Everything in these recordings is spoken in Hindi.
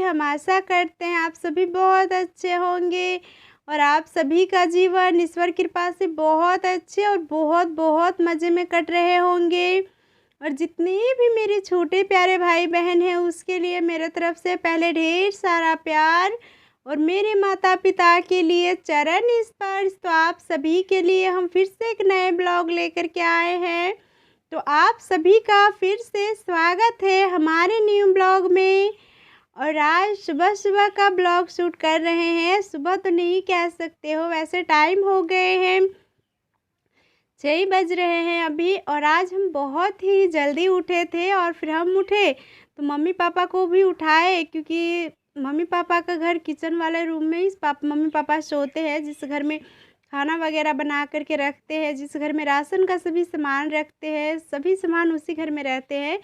हम आशा करते हैं आप सभी बहुत अच्छे होंगे और आप सभी का जीवन ईश्वर कृपा से बहुत अच्छे और बहुत बहुत मज़े में कट रहे होंगे। और जितने भी मेरे छोटे प्यारे भाई बहन हैं उसके लिए मेरे तरफ से पहले ढेर सारा प्यार और मेरे माता पिता के लिए चरण स्पर्श। तो आप सभी के लिए हम फिर से एक नए ब्लॉग लेकर के आए हैं। तो आप सभी का फिर से स्वागत है हमारे न्यू ब्लॉग में। और आज सुबह सुबह का ब्लॉग शूट कर रहे हैं। सुबह तो नहीं कह सकते हो, वैसे टाइम हो गए हैं 6 बज रहे हैं अभी। और आज हम बहुत ही जल्दी उठे थे और फिर हम उठे तो मम्मी पापा को भी उठाए, क्योंकि मम्मी पापा का घर किचन वाले रूम में ही मम्मी पापा सोते हैं, जिस घर में खाना वगैरह बना करके रखते हैं, जिस घर में राशन का सभी सामान रखते हैं, सभी सामान उसी घर में रहते हैं।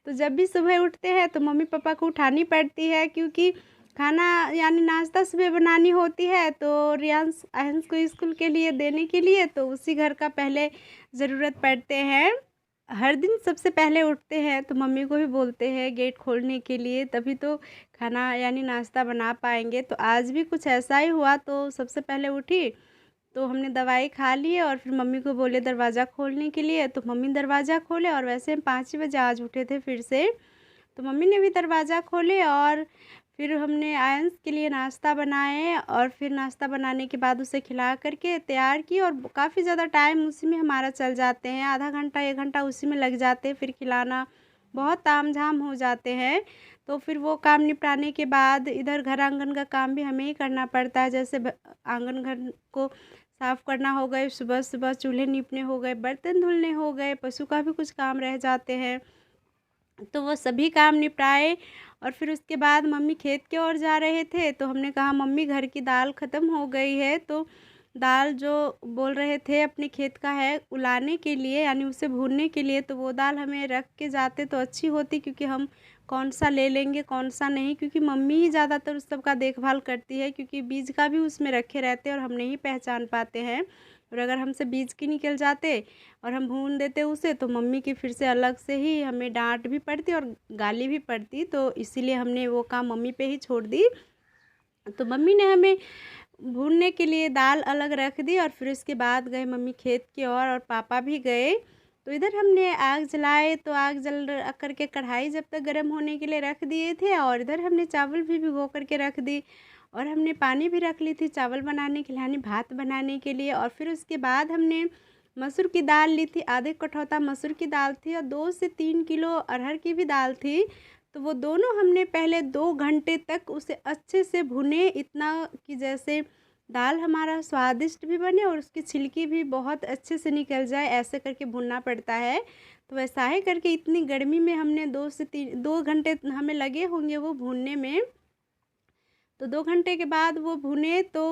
तो जब भी सुबह उठते हैं तो मम्मी पापा को उठानी पड़ती है, क्योंकि खाना यानी नाश्ता सुबह बनानी होती है। तो रियांश अहंस को स्कूल के लिए देने के लिए तो उसी घर का पहले ज़रूरत पड़ते हैं। हर दिन सबसे पहले उठते हैं तो मम्मी को भी बोलते हैं गेट खोलने के लिए, तभी तो खाना यानी नाश्ता बना पाएंगे। तो आज भी कुछ ऐसा ही हुआ, तो सबसे पहले उठी तो हमने दवाई खा ली और फिर मम्मी को बोले दरवाज़ा खोलने के लिए, तो मम्मी दरवाज़ा खोले। और वैसे हम 5 ही बजे आज उठे थे फिर से, तो मम्मी ने भी दरवाज़ा खोले और फिर हमने आयंस के लिए नाश्ता बनाए। और फिर नाश्ता बनाने के बाद उसे खिला करके तैयार की, और काफ़ी ज़्यादा टाइम उसी में हमारा चल जाते हैं, आधा घंटा 1 घंटा उसी में लग जाते हैं। फिर खिलाना बहुत तामझाम हो जाते हैं। तो फिर वो काम निपटाने के बाद इधर घर आंगन का काम भी हमें ही करना पड़ता है, जैसे आंगन घर को साफ़ करना हो गए, सुबह सुबह चूल्हे नीपने हो गए, बर्तन धुलने हो गए, पशु का भी कुछ काम रह जाते हैं। तो वो सभी काम निपटाए और फिर उसके बाद मम्मी खेत की ओर जा रहे थे। तो हमने कहा मम्मी घर की दाल ख़त्म हो गई है, तो दाल जो बोल रहे थे अपने खेत का है उलाने के लिए यानी उसे भूनने के लिए, तो वो दाल हमें रख के जाते तो अच्छी होती, क्योंकि हम कौन सा ले लेंगे कौन सा नहीं, क्योंकि मम्मी ही ज़्यादातर उस सब का देखभाल करती है, क्योंकि बीज का भी उसमें रखे रहते हैं और हम नहीं पहचान पाते हैं। और अगर हमसे बीज की निकल जाते और हम भून देते उसे तो मम्मी की फिर से अलग से ही हमें डांट भी पड़ती और गाली भी पड़ती। तो इसीलिए हमने वो काम मम्मी पे ही छोड़ दी। तो मम्मी ने हमें भूनने के लिए दाल अलग रख दी और फिर उसके बाद गए मम्मी खेत की ओर और पापा भी गए। तो इधर हमने आग जलाए, तो आग जल करके कढ़ाई जब तक गर्म होने के लिए रख दिए थे, और इधर हमने चावल भी भिगो करके रख दी और हमने पानी भी रख ली थी चावल बनाने के लिए यानी भात बनाने के लिए। और फिर उसके बाद हमने मसूर की दाल ली थी, आधे कटौता मसूर की दाल थी और 2 से 3 किलो अरहर की भी दाल थी। तो वो दोनों हमने पहले 2 घंटे तक उसे अच्छे से भुने, इतना कि जैसे दाल हमारा स्वादिष्ट भी बने और उसकी छिलकी भी बहुत अच्छे से निकल जाए, ऐसे करके भुनना पड़ता है। तो वैसा ही करके इतनी गर्मी में हमने 2 घंटे हमें लगे होंगे वो भूनने में। तो 2 घंटे के बाद वो भुने तो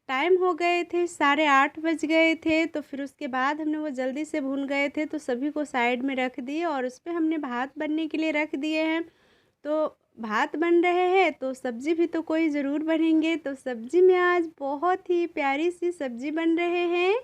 टाइम हो गए थे 8:30 बज गए थे। तो फिर उसके बाद हमने वो जल्दी से भून गए थे तो सभी को साइड में रख दिए और उस पर हमने भात बनने के लिए रख दिए हैं। तो भात बन रहे हैं तो सब्ज़ी भी तो कोई ज़रूर बनेंगे। तो सब्ज़ी में आज बहुत ही प्यारी सी सब्ज़ी बन रहे हैं।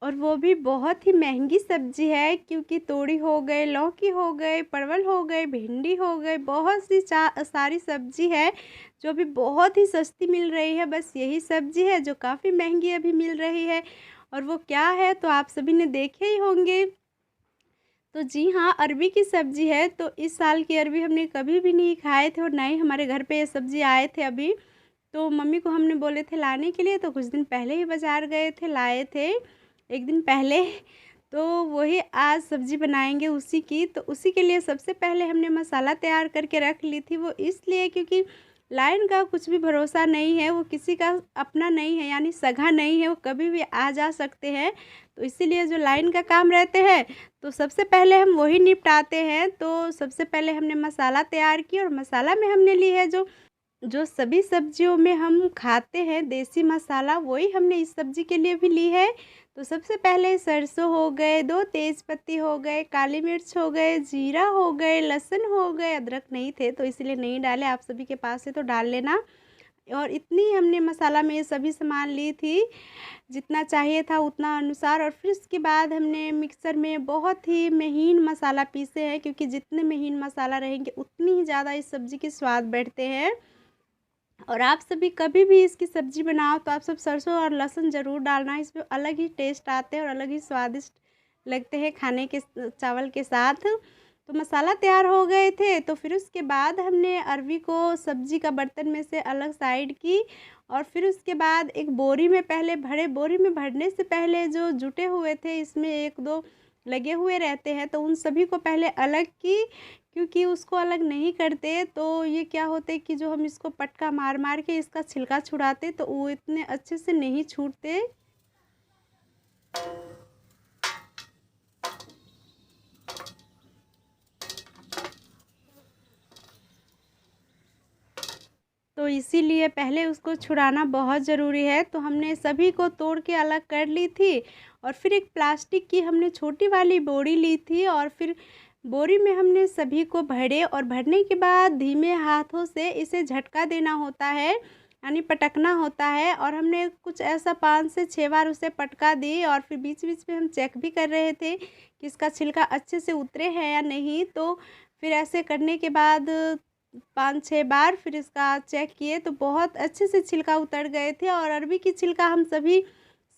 और वो भी बहुत ही महंगी सब्ज़ी है, क्योंकि तोरी हो गए, लौकी हो गए, परवल हो गए, भिंडी हो गए, बहुत सी सारी सब्ज़ी है जो अभी बहुत ही सस्ती मिल रही है। बस यही सब्ज़ी है जो काफ़ी महंगी अभी मिल रही है। और वो क्या है तो आप सभी ने देखे ही होंगे। तो जी हाँ, अरबी की सब्ज़ी है। तो इस साल की अरबी हमने कभी भी नहीं खाए थे और ना ही हमारे घर पे ये सब्ज़ी आए थे अभी। तो मम्मी को हमने बोले थे लाने के लिए, तो कुछ दिन पहले ही बाज़ार गए थे, लाए थे 1 दिन पहले। तो वही आज सब्ज़ी बनाएंगे उसी की। तो उसी के लिए सबसे पहले हमने मसाला तैयार करके रख ली थी। वो इसलिए क्योंकि लाइन का कुछ भी भरोसा नहीं है, वो किसी का अपना नहीं है यानी सगा नहीं है, वो कभी भी आ जा सकते हैं। तो इसीलिए जो लाइन का काम रहते हैं तो सबसे पहले हम वही निपटाते हैं। तो सबसे पहले हमने मसाला तैयार किया और मसाला में हमने ली है जो जो सभी सब्जियों में हम खाते हैं देसी मसाला, वही हमने इस सब्ज़ी के लिए भी ली है। तो सबसे पहले सरसों हो गए, 2 तेज़ पत्ती हो गए, काली मिर्च हो गए, जीरा हो गए, लहसुन हो गए, अदरक नहीं थे तो इसलिए नहीं डाले, आप सभी के पास है तो डाल लेना। और इतनी हमने मसाला में सभी सामान ली थी, जितना चाहिए था उतना अनुसार। और फिर उसके बाद हमने मिक्सर में बहुत ही महीन मसाला पीसे हैं, क्योंकि जितने महीन मसाला रहेंगे उतनी ही ज़्यादा इस सब्ज़ी के स्वाद बढ़ते हैं। और आप सभी कभी भी इसकी सब्ज़ी बनाओ तो आप सब सरसों और लहसुन ज़रूर डालना, इसमें अलग ही टेस्ट आते हैं और अलग ही स्वादिष्ट लगते हैं खाने के चावल के साथ। तो मसाला तैयार हो गए थे, तो फिर उसके बाद हमने अरवी को सब्ज़ी का बर्तन में से अलग साइड की, और फिर उसके बाद एक बोरी में पहले भरे। बोरी में भरने से पहले जो जुटे हुए थे, इसमें 1-2 लगे हुए रहते हैं, तो उन सभी को पहले अलग की, क्योंकि उसको अलग नहीं करते तो ये क्या होता है कि जो हम इसको पटका मार मार के इसका छिलका छुड़ाते तो वो इतने अच्छे से नहीं छूटते। तो इसीलिए पहले उसको छुड़ाना बहुत ज़रूरी है। तो हमने सभी को तोड़ के अलग कर ली थी, और फिर एक प्लास्टिक की हमने छोटी वाली बोरी ली थी, और फिर बोरी में हमने सभी को भरे। और भरने के बाद धीमे हाथों से इसे झटका देना होता है, यानी पटकना होता है। और हमने कुछ ऐसा 5 से 6 बार उसे पटका दी, और फिर बीच बीच में हम चेक भी कर रहे थे कि इसका छिलका अच्छे से उतरे हैं या नहीं। तो फिर ऐसे करने के बाद 5-6 बार फिर इसका चेक किए तो बहुत अच्छे से छिलका उतर गए थे। और अरबी की छिलका हम सभी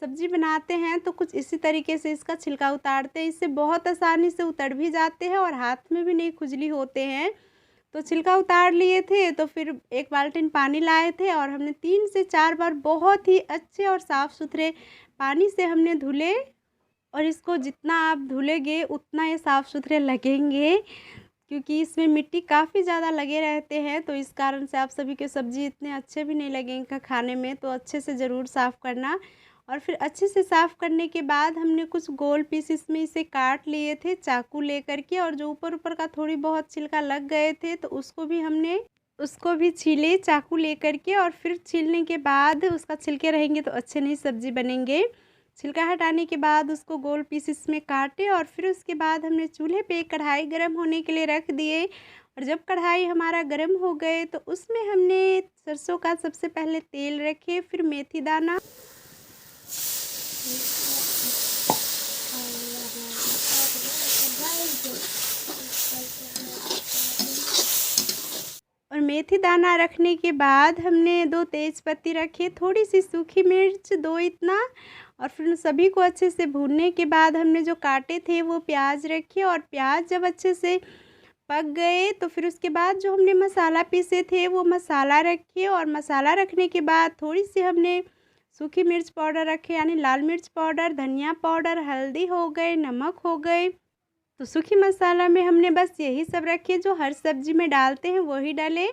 सब्ज़ी बनाते हैं तो कुछ इसी तरीके से इसका छिलका उतारते हैं, इससे बहुत आसानी से उतर भी जाते हैं और हाथ में भी नहीं खुजली होते हैं। तो छिलका उतार लिए थे, तो फिर 1 बाल्टी पानी लाए थे, और हमने 3 से 4 बार बहुत ही अच्छे और साफ़ सुथरे पानी से हमने धुले। और इसको जितना आप धुलेंगे उतना ये साफ़ सुथरे लगेंगे, क्योंकि इसमें मिट्टी काफ़ी ज़्यादा लगे रहते हैं। तो इस कारण से आप सभी के सब्ज़ी इतने अच्छे भी नहीं लगेंगे खाने में। तो अच्छे से ज़रूर साफ़ करना। और फिर अच्छे से साफ़ करने के बाद हमने कुछ गोल पीस इसमें इसे काट लिए थे चाकू लेकर के, और जो ऊपर ऊपर का थोड़ी बहुत छिलका लग गए थे तो उसको भी छीले चाकू लेकर के। और फिर छीलने के बाद उसका छिलके रहेंगे तो अच्छे नहीं सब्ज़ी बनेंगे। छिलका हटाने के बाद उसको गोल पीस इसमें काटे, और फिर उसके बाद हमने चूल्हे पे कढ़ाई गर्म होने के लिए रख दिए। और जब कढ़ाई हमारा गर्म हो गए तो उसमें हमने सरसों का सबसे पहले तेल रखे, फिर मेथी दाना, और मेथी दाना रखने के बाद हमने 2 तेज़पत्ती रखे, थोड़ी सी सूखी मिर्च 2 इतना। और फिर उन सभी को अच्छे से भूनने के बाद हमने जो काटे थे वो प्याज रखे, और प्याज जब अच्छे से पक गए तो फिर उसके बाद जो हमने मसाला पीसे थे वो मसाला रखे। और मसाला रखने के बाद थोड़ी सी हमने सूखी मिर्च पाउडर रखे, यानी लाल मिर्च पाउडर, धनिया पाउडर, हल्दी हो गए, नमक हो गए। तो सूखी मसाला में हमने बस यही सब रखे जो हर सब्ज़ी में डालते हैं वही डाले।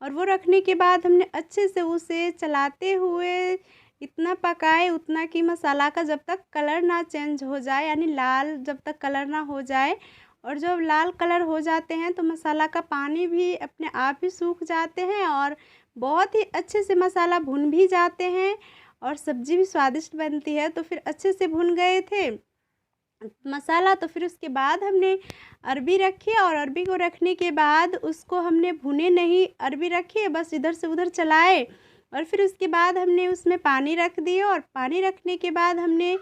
और वो रखने के बाद हमने अच्छे से उसे चलाते हुए इतना पकाए उतना कि मसाला का जब तक कलर ना चेंज हो जाए, यानी लाल जब तक कलर ना हो जाए। और जब लाल कलर हो जाते हैं तो मसाला का पानी भी अपने आप ही सूख जाते हैं, और बहुत ही अच्छे से मसाला भुन भी जाते हैं, और सब्ज़ी भी स्वादिष्ट बनती है। तो फिर अच्छे से भुन गए थे मसाला, तो फिर उसके बाद हमने अरबी रखी, और अरबी को रखने के बाद उसको हमने भुने नहीं, अरबी रखी बस इधर से उधर चलाए। और फिर उसके बाद हमने उसमें पानी रख दिया, और पानी रखने के बाद हमने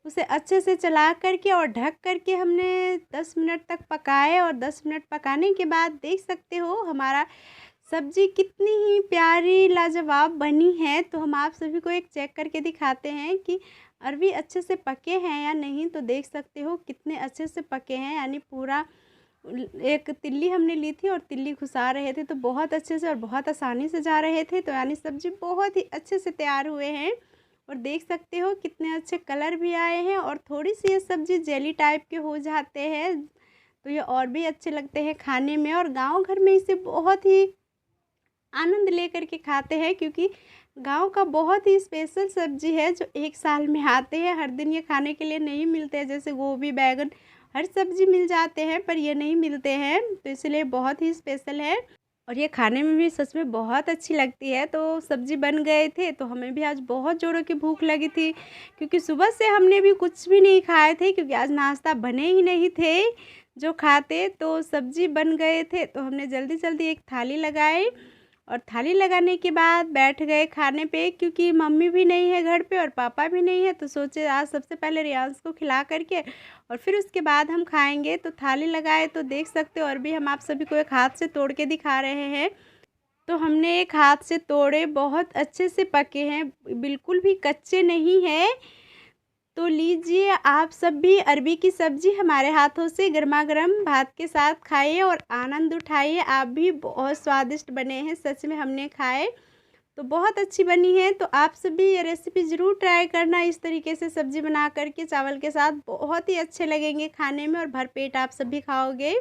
उसे अच्छे से चला करके और ढक करके हमने 10 मिनट तक पकाए। और 10 मिनट पकाने के बाद देख सकते हो हमारा सब्ज़ी कितनी ही प्यारी लाजवाब बनी है। तो हम आप सभी को एक चेक करके दिखाते हैं कि अरबी अच्छे से पके हैं या नहीं। तो देख सकते हो कितने अच्छे से पके हैं, यानी पूरा एक तिल्ली हमने ली थी और तिल्ली घुसा रहे थे तो बहुत अच्छे से और बहुत आसानी से जा रहे थे। तो यानी सब्ज़ी बहुत ही अच्छे से तैयार हुए हैं, और देख सकते हो कितने अच्छे कलर भी आए हैं। और थोड़ी सी ये सब्ज़ी जेली टाइप के हो जाते हैं तो ये और भी अच्छे लगते हैं खाने में। और गांव घर में इसे बहुत ही आनंद लेकर के खाते हैं, क्योंकि गांव का बहुत ही स्पेशल सब्ज़ी है जो 1 साल में आते हैं। हर दिन ये खाने के लिए नहीं मिलते हैं, जैसे गोभी, बैगन हर सब्ज़ी मिल जाते हैं पर ये नहीं मिलते हैं, तो इसलिए बहुत ही स्पेशल है। और ये खाने में भी सच में बहुत अच्छी लगती है। तो सब्ज़ी बन गए थे तो हमें भी आज बहुत ज़ोरों की भूख लगी थी, क्योंकि सुबह से हमने भी कुछ भी नहीं खाए थे, क्योंकि आज नाश्ता बने ही नहीं थे जो खाते। तो सब्ज़ी बन गए थे तो हमने जल्दी जल्दी एक थाली लगाई, और थाली लगाने के बाद बैठ गए खाने पे, क्योंकि मम्मी भी नहीं है घर पे और पापा भी नहीं है, तो सोचे आज सबसे पहले रियांश को खिला करके और फिर उसके बाद हम खाएंगे। तो थाली लगाए तो देख सकते हो, और भी हम आप सभी को एक हाथ से तोड़ के दिखा रहे हैं। तो हमने एक हाथ से तोड़े, बहुत अच्छे से पके हैं, बिल्कुल भी कच्चे नहीं है। तो लीजिए आप सब भी अरबी की सब्ज़ी हमारे हाथों से गर्मा गर्म भात के साथ खाइए और आनंद उठाइए। आप भी बहुत स्वादिष्ट बने हैं, सच में हमने खाए तो बहुत अच्छी बनी है। तो आप सभी ये रेसिपी ज़रूर ट्राई करना, इस तरीके से सब्ज़ी बना करके चावल के साथ बहुत ही अच्छे लगेंगे खाने में और भरपेट आप सभी खाओगे।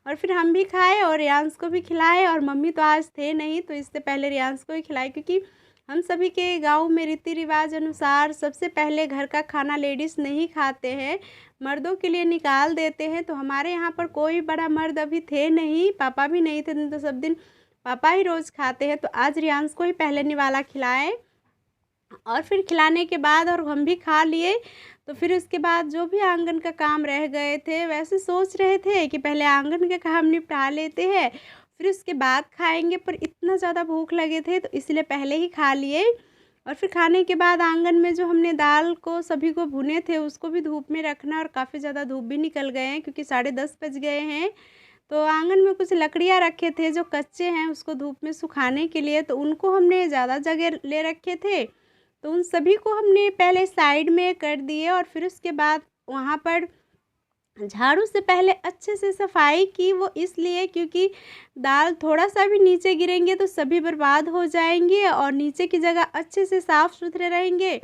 और फिर हम भी खाए और रियांश को भी खिलाए, और मम्मी तो आज थे नहीं तो इससे पहले रियांश को ही खिलाए, क्योंकि हम सभी के गांव में रीति रिवाज अनुसार सबसे पहले घर का खाना लेडीज़ नहीं खाते हैं, मर्दों के लिए निकाल देते हैं। तो हमारे यहाँ पर कोई बड़ा मर्द अभी थे नहीं, पापा भी नहीं थे, तो सब दिन पापा ही रोज़ खाते हैं। तो आज रियांश को ही पहले निवाला खिलाए और फिर खिलाने के बाद और हम भी खा लिए। तो फिर उसके बाद जो भी आंगन का काम रह गए थे, वैसे सोच रहे थे कि पहले आंगन का काम निपटा लेते हैं फिर उसके बाद खाएंगे, पर इतना ज़्यादा भूख लगे थे तो इसलिए पहले ही खा लिए। और फिर खाने के बाद आंगन में जो हमने दाल को सभी को भुने थे उसको भी धूप में रखना, और काफ़ी ज़्यादा धूप भी निकल गए हैं क्योंकि 10:30 बज गए हैं। तो आंगन में कुछ लकड़ियाँ रखे थे जो कच्चे हैं उसको धूप में सुखाने के लिए, तो उनको हमने ज़्यादा जगह ले रखे थे, तो उन सभी को हमने पहले साइड में कर दिए। और फिर उसके बाद वहाँ पर झाड़ू से पहले अच्छे से सफाई की, वो इसलिए क्योंकि दाल थोड़ा सा भी नीचे गिरेंगे तो सभी बर्बाद हो जाएंगे, और नीचे की जगह अच्छे से साफ़ सुथरे रहेंगे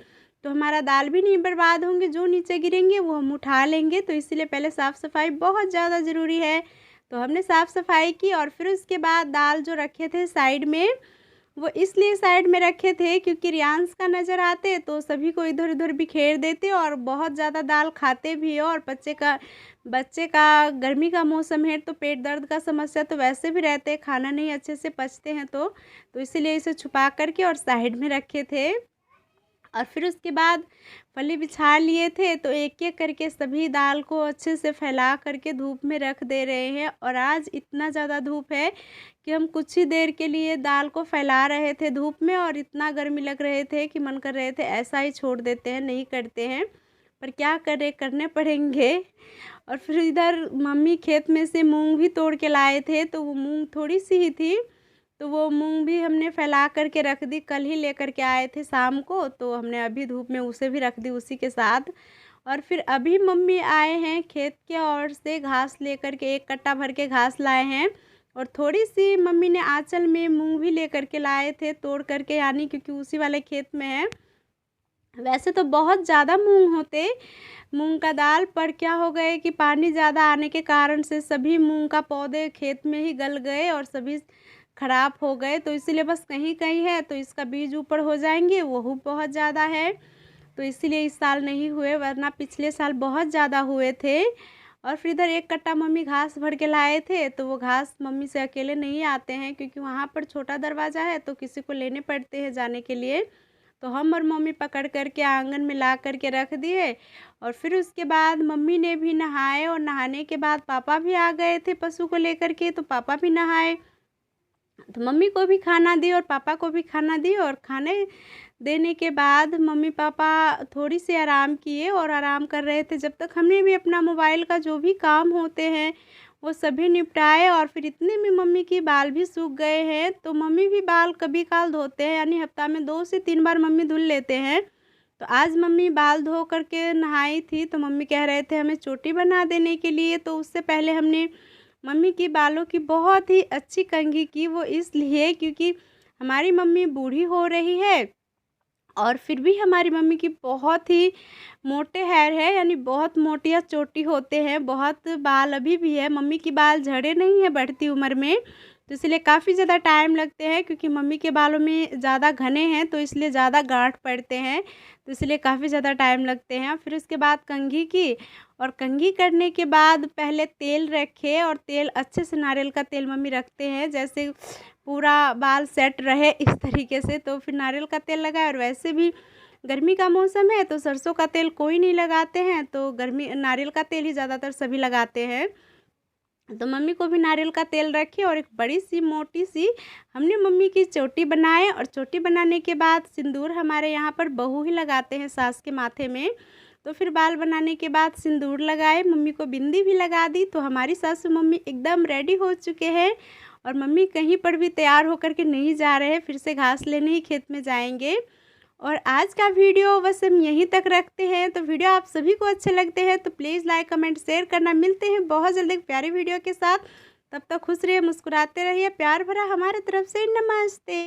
तो हमारा दाल भी नहीं बर्बाद होंगे, जो नीचे गिरेंगे वो हम उठा लेंगे। तो इसलिए पहले साफ़ सफाई बहुत ज़्यादा ज़रूरी है। तो हमने साफ़ सफाई की और फिर उसके बाद दाल जो रखे थे साइड में, वो इसलिए साइड में रखे थे क्योंकि रियांश का नज़र आते तो सभी को इधर उधर बिखेर देते, और बहुत ज़्यादा दाल खाते भी हो, और बच्चे का गर्मी का मौसम है तो पेट दर्द का समस्या तो वैसे भी रहते हैं, खाना नहीं अच्छे से पचते हैं, तो इसीलिए इसे छुपा करके और साइड में रखे थे। और फिर उसके बाद फली बिछा लिए थे, तो एक एक करके सभी दाल को अच्छे से फैला करके धूप में रख दे रहे हैं। और आज इतना ज़्यादा धूप है कि हम कुछ ही देर के लिए दाल को फैला रहे थे धूप में, और इतना गर्मी लग रहे थे कि मन कर रहे थे ऐसा ही छोड़ देते हैं, नहीं करते हैं, पर क्या करें, करने पड़ेंगे। और फिर इधर मम्मी खेत में से मूंग भी तोड़ के लाए थे, तो वो मूंग थोड़ी सी ही थी, तो वो मूंग भी हमने फैला करके रख दी, कल ही लेकर के आए थे शाम को, तो हमने अभी धूप में उसे भी रख दी उसी के साथ। और फिर अभी मम्मी आए हैं खेत के ओर से घास लेकर के, एक कट्टा भर के घास लाए हैं, और थोड़ी सी मम्मी ने आंचल में मूंग भी लेकर के लाए थे तोड़ करके, यानी क्योंकि उसी वाले खेत में है। वैसे तो बहुत ज़्यादा मूंग होते मूंग का दाल, पर क्या हो गए कि पानी ज़्यादा आने के कारण से सभी मूंग का पौधे खेत में ही गल गए और सभी ख़राब हो गए, तो इसीलिए बस कहीं कहीं है, तो इसका बीज ऊपर हो जाएंगे, वो बहुत ज़्यादा है, तो इसीलिए इस साल नहीं हुए, वरना पिछले साल बहुत ज़्यादा हुए थे। और फिर इधर एक कट्टा मम्मी घास भर के लाए थे, तो वो घास मम्मी से अकेले नहीं आते हैं क्योंकि वहाँ पर छोटा दरवाज़ा है, तो किसी को लेने पड़ते हैं जाने के लिए, तो हम और मम्मी पकड़ करके आंगन में ला करके रख दिए। और फिर उसके बाद मम्मी ने भी नहाए, और नहाने के बाद पापा भी आ गए थे पशु को लेकर के, तो पापा भी नहाए, तो मम्मी को भी खाना दी और पापा को भी खाना दी। और खाने देने के बाद मम्मी पापा थोड़ी सी आराम किए, और आराम कर रहे थे जब तक हमने भी अपना मोबाइल का जो भी काम होते हैं वो सभी निपटाए। और फिर इतने में मम्मी की बाल भी सूख गए हैं, तो मम्मी भी बाल कभी काल धोते हैं, यानी हफ्ता में 2 से 3 बार मम्मी धुल लेते हैं। तो आज मम्मी बाल धो करके नहाई थी, तो मम्मी कह रहे थे हमें चोटी बना देने के लिए, तो उससे पहले हमने मम्मी की बालों की बहुत ही अच्छी कंघी की, वो इसलिए क्योंकि हमारी मम्मी बूढ़ी हो रही है, और फिर भी हमारी मम्मी की बहुत ही मोटे हेयर है, यानी बहुत मोटिया चोटी होते हैं, बहुत बाल अभी भी है, मम्मी की बाल झड़े नहीं है बढ़ती उम्र में, तो इसलिए काफ़ी ज़्यादा टाइम लगते हैं क्योंकि मम्मी के बालों में ज़्यादा घने हैं, तो इसलिए ज़्यादा गांठ पड़ते हैं, तो इसलिए काफ़ी ज़्यादा टाइम लगते हैं। फिर उसके बाद कंघी की, और कंघी करने के बाद पहले तेल रखे, और तेल अच्छे से नारियल का तेल मम्मी रखते हैं जैसे पूरा बाल सेट रहे इस तरीके से, तो फिर नारियल का तेल लगाए। और वैसे भी गर्मी का मौसम है तो सरसों का तेल कोई नहीं लगाते हैं, तो गर्मी नारियल का तेल ही ज़्यादातर सभी लगाते हैं। तो मम्मी को भी नारियल का तेल रखे और एक बड़ी सी मोटी सी हमने मम्मी की चोटी बनाए। और चोटी बनाने के बाद सिंदूर हमारे यहाँ पर बहू ही लगाते हैं सास के माथे में। तो फिर बाल बनाने के बाद सिंदूर लगाए, मम्मी को बिंदी भी लगा दी। तो हमारी सासू मम्मी एकदम रेडी हो चुके हैं और मम्मी कहीं पर भी तैयार होकर के नहीं जा रहे हैं, फिर से घास लेने ही खेत में जाएंगे। और आज का वीडियो बस हम यहीं तक रखते हैं। तो वीडियो आप सभी को अच्छे लगते हैं तो प्लीज़ लाइक कमेंट शेयर करना। मिलते हैं बहुत जल्द एक प्यारी वीडियो के साथ। तब तक खुश रहिए, मुस्कुराते रहिए। प्यार भरा हमारे तरफ से नमस्ते।